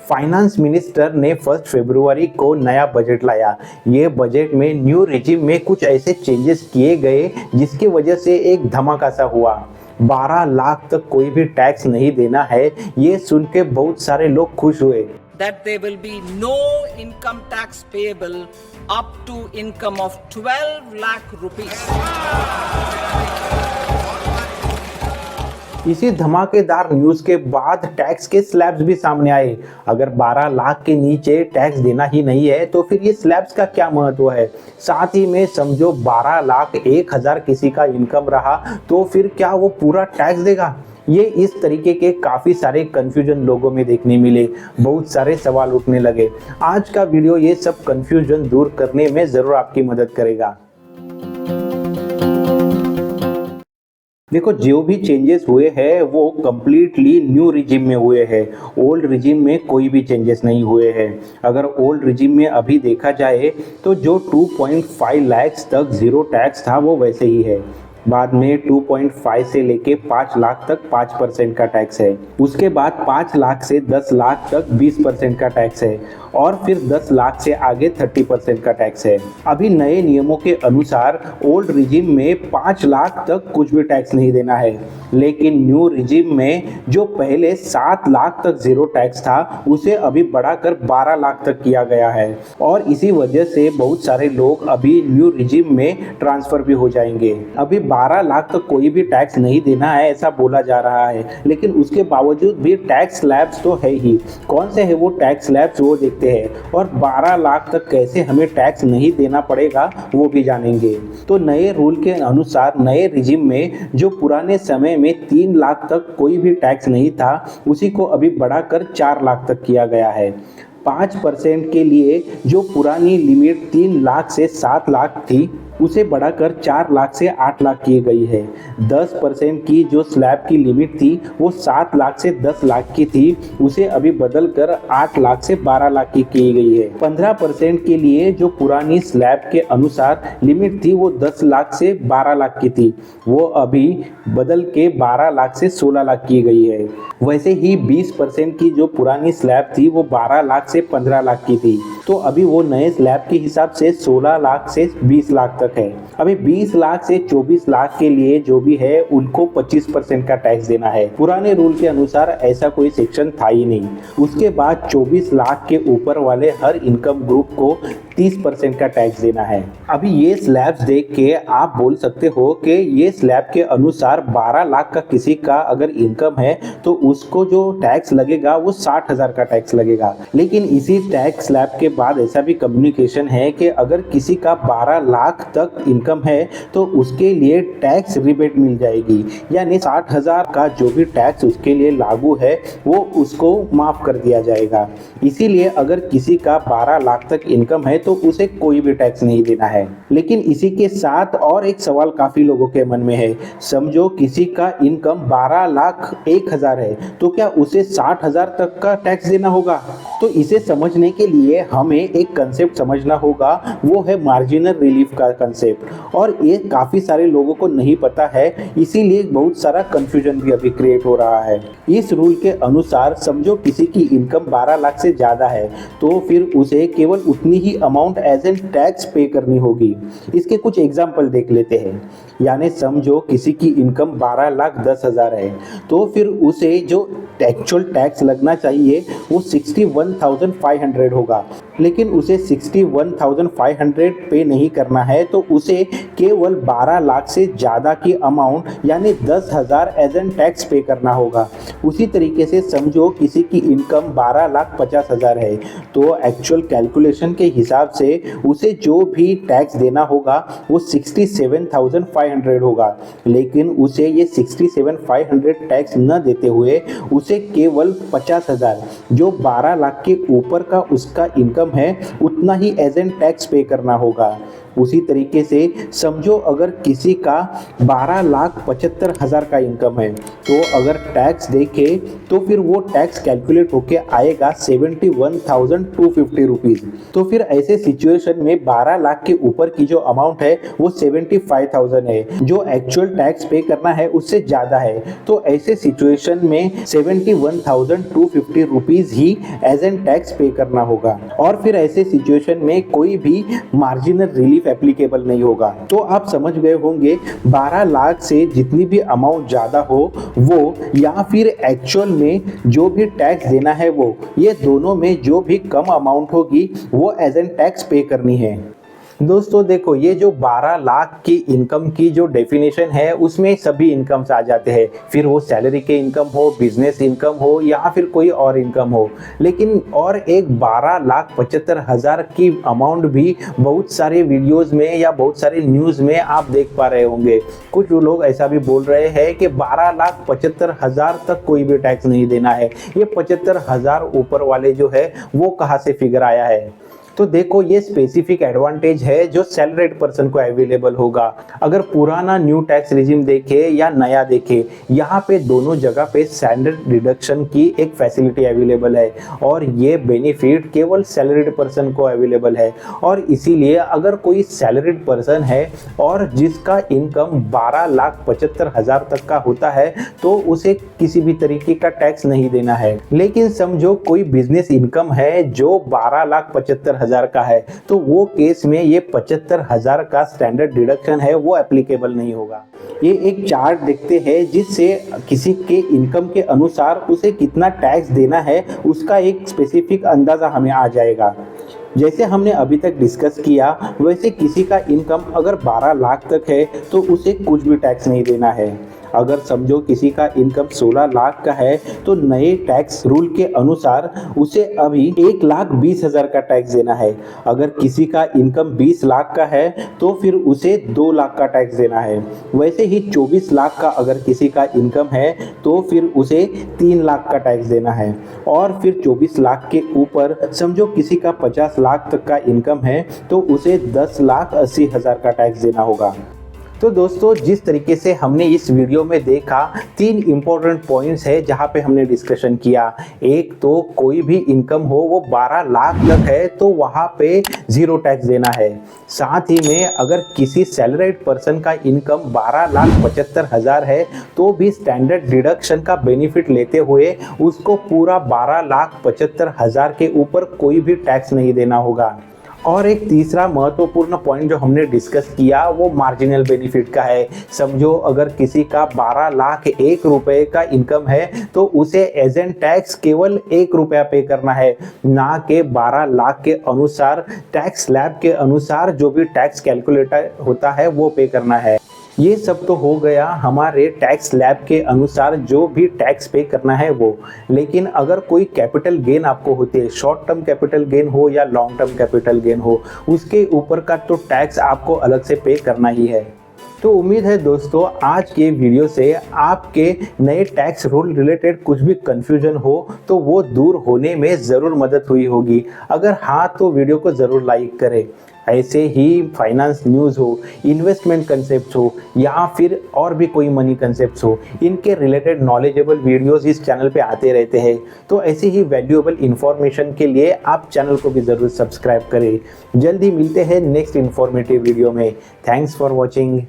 Finance minister ने 1 फरवरी को नया बजट लाया। ये बजट में न्यू रेजिम में कुछ ऐसे चेंजेस किए गए जिसकी वजह से एक धमाका सा हुआ। 12 लाख तक कोई भी टैक्स नहीं देना है। ये सुन के बहुत सारे लोग खुश हुए। That there will be no income tax payable up to income of 12 lakh rupees. इसी धमाकेदार न्यूज के बाद टैक्स के स्लैब्स भी सामने आए। अगर 12 लाख के नीचे टैक्स देना ही नहीं है तो फिर ये स्लैब्स का क्या महत्व है। साथ ही में समझो 12 लाख 1,000 किसी का इनकम रहा तो फिर क्या वो पूरा टैक्स देगा। ये इस तरीके के काफ़ी सारे कन्फ्यूजन लोगों में देखने मिले। बहुत सारे सवाल उठने लगे। आज का वीडियो ये सब कन्फ्यूजन दूर करने में ज़रूर आपकी मदद करेगा। देखो, जो भी चेंजेस हुए हैं वो कम्प्लीटली न्यू रिजिम में हुए हैं। ओल्ड रिजिम में कोई भी चेंजेस नहीं हुए हैं। अगर ओल्ड रिजिम में अभी देखा जाए तो जो 2.5 लाख तक ज़ीरो टैक्स था वो वैसे ही है। बाद में 2.5 से लेके 5 लाख तक 5% का टैक्स है। उसके बाद 5 लाख से 10 लाख तक 20% का टैक्स है और फिर 10 लाख से आगे 30% का टैक्स है। अभी नए नियमों के अनुसार ओल्ड रिजिम में 5 लाख तक कुछ भी टैक्स नहीं देना है, लेकिन न्यू रिजिम में जो पहले 7 लाख तक जीरो टैक्स था उसे अभी बढ़ाकर 12 लाख तक किया गया है। और इसी वजह से बहुत सारे लोग अभी न्यू रिजिम में ट्रांसफर भी हो जाएंगे। अभी 12 लाख तक कोई भी टैक्स नहीं देना है ऐसा बोला जा रहा है, लेकिन उसके बावजूद भी टैक्स स्लैब्स तो है ही। कौन से है वो टैक्स स्लैब्स वो देखते हैं, और 12 लाख तक कैसे हमें टैक्स नहीं देना पड़ेगा वो भी जानेंगे। तो नए रूल के अनुसार नए रिजिम में जो पुराने समय में 3 लाख तक कोई भी टैक्स नहीं था उसी को अभी बढ़ाकर 4 लाख तक किया गया है। 5% के लिए जो पुरानी लिमिट 3 लाख से 7 लाख थी उसे बढ़ाकर 4 लाख से 8 लाख की गई है। 10% की जो स्लैब की लिमिट थी वो 7 लाख से 10 लाख की थी, उसे अभी बदलकर 8 लाख से 12 लाख की गई है। 15% के लिए जो पुरानी स्लैब के अनुसार लिमिट थी वो 10 लाख से 12 लाख की थी, वो अभी बदल के 12 लाख से 16 लाख की गई है। वैसे ही 20% की जो पुरानी स्लैब थी वो 12 लाख से 15 लाख की थी, तो अभी वो नए स्लैब के हिसाब से 16 लाख से 20 लाख तक है। अभी 20 लाख से 24 लाख के लिए जो भी है उनको 25% का टैक्स देना है। पुराने रूल के अनुसार ऐसा कोई सेक्शन था ही नहीं। उसके बाद 24 लाख के ऊपर वाले हर इनकम ग्रुप को 30% का टैक्स देना है। अभी ये स्लैब्स देख के आप बोल सकते हो कि ये स्लैब के अनुसार 12 लाख का किसी का अगर इनकम है तो उसको जो टैक्स लगेगा वो 60,000 का टैक्स लगेगा। लेकिन इसी टैक्स स्लैब के बाद ऐसा भी कम्युनिकेशन है कि अगर किसी का 12 लाख तक इनकम है तो उसके लिए टैक्स रिबेट मिल जाएगी, यानी 60,000 का जो भी टैक्स उसके लिए लागू है वो उसको माफ कर दिया जाएगा। इसीलिए अगर किसी का 12 लाख तक इनकम है तो उसे कोई भी टैक्स नहीं देना है। लेकिन इसी के साथ और एक सवाल काफी लोगों के मन में है। समझो किसी का इनकम 12 लाख 1,000 है तो क्या उसे 60,000 तक का टैक्स देना होगा? तो इसे समझने के लिए हमें एक कंसेप्ट समझना होगा, वो है मार्जिनल रिलीफ का कंसेप्ट, और ये काफ़ी सारे लोगों को नहीं पता है, इसीलिए बहुत सारा कंफ्यूजन भी अभी क्रिएट हो रहा है। इस रूल के अनुसार समझो किसी की इनकम 12 लाख से ज़्यादा है तो फिर उसे केवल उतनी ही अमाउंट एज एन टैक्स पे करनी होगी। इसके कुछ एग्जाम्पल देख लेते हैं। यानी समझो किसी की इनकम 12,10,000 है तो फिर उसे जो एक्चुअल टैक्स लगना चाहिए वो 61,500 होगा, लेकिन उसे 61,500 पे नहीं करना है तो उसे केवल 12 लाख से ज़्यादा की अमाउंट यानी 10,000 एज एन टैक्स पे करना होगा। उसी तरीके से समझो किसी की इनकम 12,50,000 है तो एक्चुअल कैलकुलेशन के हिसाब से उसे जो भी टैक्स देना होगा वो 67,500 होगा, लेकिन उसे ये 67,500 टैक्स न देते हुए उसे केवल 50,000 जो 12 लाख के ऊपर का उसका इनकम है उतना ही एज एन टैक्स पे करना होगा। उसी तरीके से समझो अगर किसी का 12,75,000 का इनकम है तो अगर टैक्स देखे तो फिर वो टैक्स कैलकुलेट होके आएगा 71,250 रुपीज। तो फिर ऐसे सिचुएशन में 12 लाख के ऊपर की जो अमाउंट है वो 75,000 है, जो एक्चुअल टैक्स पे करना है उससे ज्यादा है। तो ऐसे सिचुएशन में 71,250 रुपीज ही एज एन टैक्स पे करना होगा और फिर ऐसे सिचुएशन में कोई भी मार्जिनल रिलीफ एप्लीकेबल नहीं होगा। तो आप समझ गए होंगे 12 लाख से जितनी भी अमाउंट ज्यादा हो वो या फिर एक्चुअल में जो भी टैक्स देना है वो, ये दोनों में जो भी कम अमाउंट होगी वो एज एन टैक्स पे करनी है। दोस्तों देखो, ये जो 12 लाख की इनकम की जो डेफिनेशन है उसमें सभी इनकम्स आ जाते हैं, फिर वो सैलरी के इनकम हो, बिजनेस इनकम हो या फिर कोई और इनकम हो। लेकिन और एक 12,75,000 की अमाउंट भी बहुत सारे वीडियोस में या बहुत सारे न्यूज़ में आप देख पा रहे होंगे। कुछ लोग ऐसा भी बोल रहे हैं कि 12,75,000 तक कोई भी टैक्स नहीं देना है। ये 75,000 ऊपर वाले जो है वो कहाँ से फिगर आया है? तो देखो, ये स्पेसिफिक एडवांटेज है जो सैलरीड पर्सन को अवेलेबल होगा। अगर पुराना न्यू टैक्स रिजिम देखे या नया देखे, यहाँ पे दोनों जगह पे स्टैंडर्ड डिडक्शन की एक फैसिलिटी अवेलेबल है और ये बेनिफिट केवल सैलरीड पर्सन को अवेलेबल है। और इसीलिए अगर कोई सैलरीड पर्सन है और जिसका इनकम 12,75,000 तक का होता है तो उसे किसी भी तरीके का टैक्स नहीं देना है। लेकिन समझो कोई बिजनेस इनकम है जो 12,75,000 का है तो वो केस में ये 75,000 का स्टैंडर्ड डिडक्शन है वो एप्लीकेबल नहीं होगा। ये एक चार्ट देखते हैं जिससे किसी के इनकम के अनुसार उसे कितना टैक्स देना है उसका एक स्पेसिफिक अंदाजा हमें आ जाएगा। जैसे हमने अभी तक डिस्कस किया वैसे किसी का इनकम अगर 12 लाख तक है तो उसे कुछ भी टैक्स नहीं देना है। अगर समझो किसी का इनकम 16 लाख का है तो नए टैक्स रूल के अनुसार उसे अभी 1,20,000 का टैक्स देना है। अगर किसी का इनकम 20 लाख का है तो फिर उसे 2 लाख का टैक्स देना है। वैसे ही 24 लाख का अगर किसी का इनकम है तो फिर उसे 3 लाख का टैक्स देना है। और फिर 24 लाख के ऊपर समझो किसी का 50 लाख तक का इनकम है तो उसे 10,80,000 का टैक्स देना होगा। तो दोस्तों, जिस तरीके से हमने इस वीडियो में देखा 3 इम्पोर्टेंट पॉइंट्स है जहां पे हमने डिस्कशन किया। एक तो कोई भी इनकम हो वो 12 लाख तक है तो वहां पे 0 टैक्स देना है। साथ ही में अगर किसी सैलरीड पर्सन का इनकम 12,75,000 है तो भी स्टैंडर्ड डिडक्शन का बेनिफिट लेते हुए उसको पूरा 12,75,000 के ऊपर कोई भी टैक्स नहीं देना होगा। और एक तीसरा महत्वपूर्ण पॉइंट जो हमने डिस्कस किया वो मार्जिनल बेनिफिट का है। समझो अगर किसी का 12 लाख 1 रुपए का इनकम है तो उसे एज एन टैक्स केवल 1 रुपया पे करना है, ना कि 12 लाख के अनुसार टैक्स स्लैब के अनुसार जो भी टैक्स कैलकुलेटर होता है वो पे करना है। ये सब तो हो गया हमारे टैक्स स्लैब के अनुसार जो भी टैक्स पे करना है वो। लेकिन अगर कोई कैपिटल गेन आपको होते, शॉर्ट टर्म कैपिटल गेन हो या लॉन्ग टर्म कैपिटल गेन हो, उसके ऊपर का तो टैक्स आपको अलग से पे करना ही है। तो उम्मीद है दोस्तों आज के वीडियो से आपके नए टैक्स रूल रिलेटेड कुछ भी कंफ्यूजन हो तो वो दूर होने में ज़रूर मदद हुई होगी। अगर हाँ तो वीडियो को ज़रूर लाइक करें। ऐसे ही फाइनेंस न्यूज़ हो, इन्वेस्टमेंट कंसेप्ट हो या फिर और भी कोई मनी कंसेप्ट हो, इनके रिलेटेड नॉलेजेबल वीडियोस इस चैनल पे आते रहते हैं। तो ऐसे ही वैल्यूएबल इंफॉर्मेशन के लिए आप चैनल को भी ज़रूर सब्सक्राइब करें। जल्दी मिलते हैं नेक्स्ट इन्फॉर्मेटिव वीडियो में। Thanks for watching.